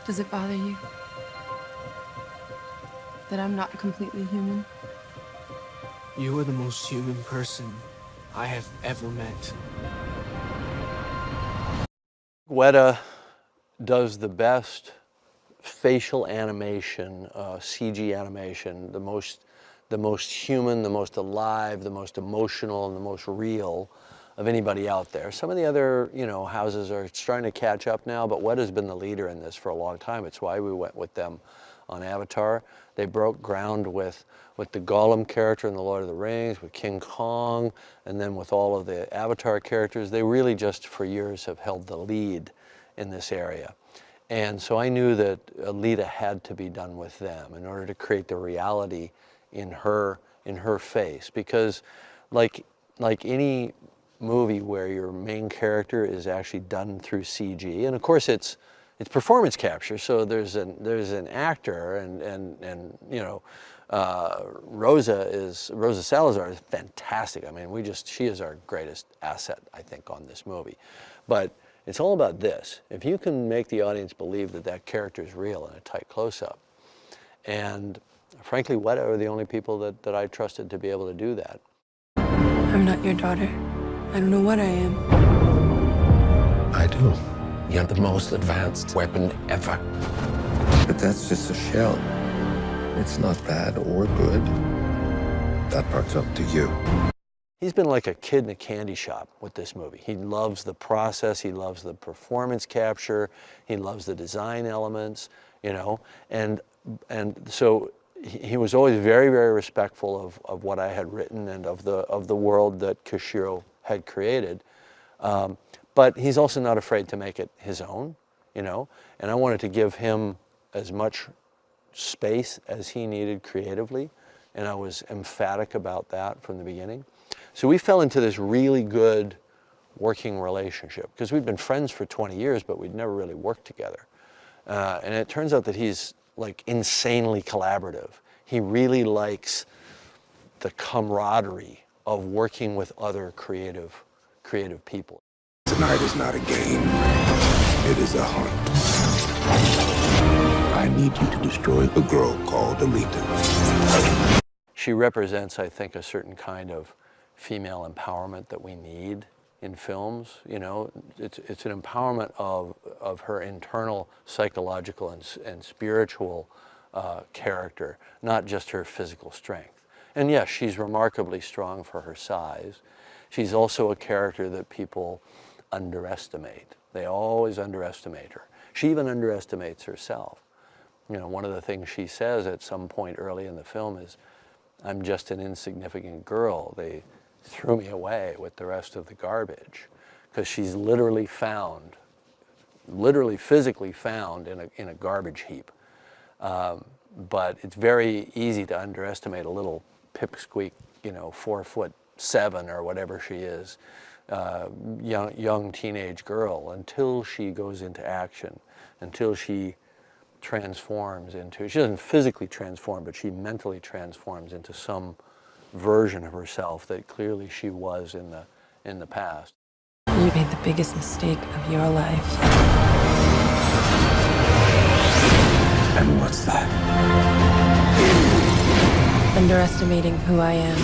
Does it bother you that I'm not completely human? You are the most human person I have ever met. Weta does the best facial animation, CG animation, the most human, the most alive, the most emotional, and the most real of anybody out there. Some of the other, houses are starting to catch up now, but Weta's been the leader in this for a long time. It's why we went with them on Avatar. They broke ground with the Gollum character in The Lord of the Rings, with King Kong, and then with all of the Avatar characters. They really just for years have held the lead in this area. And so I knew that ALITA had to be done with them in order to create the reality in her face. Because like any movie where your main character is actually done through CG, and of course it's performance capture, so there's an actor, and Rosa Salazar is fantastic. I mean, she is our greatest asset, I think, on this movie. But it's all about this. If you can make the audience believe that that character is real in a tight close-up, and frankly, Weta are the only people that I trusted to be able to do that. I'm not your daughter. I don't know what I am. I do. You're the most advanced weapon ever. But that's just a shell. It's not bad or good. That part's up to you. He's been like a kid in a candy shop with this movie. He loves the process, he loves the performance capture, he loves the design elements, and so he was always very, very respectful of what I had written and of the world that Koshiro had created. But he's also not afraid to make it his own, and I wanted to give him as much space as he needed creatively, and I was emphatic about that from the beginning. So we fell into this really good working relationship, because we'd been friends for 20 years, but we'd never really worked together. And it turns out that he's like insanely collaborative. He really likes the camaraderie of working with other creative people. Tonight is not a game. It is a hunt. I need you to destroy a girl called ALITA. She represents, I think, a certain kind of female empowerment that we need in films. It's an empowerment of her internal psychological and spiritual character, not just her physical strength. And yes, she's remarkably strong for her size. She's also a character that people underestimate. They always underestimate her. She even underestimates herself. One of the things she says at some point early in the film is, "I'm just an insignificant girl. They threw me away with the rest of the garbage," because she's literally physically found in a garbage heap. But it's very easy to underestimate a little pipsqueak, 4'7" or whatever she is, young teenage girl, until she goes into action, until she transforms into, she doesn't physically transform, but she mentally transforms into some version of herself that clearly she was in the past. You made the biggest mistake of your life. And what's that? Underestimating who I am.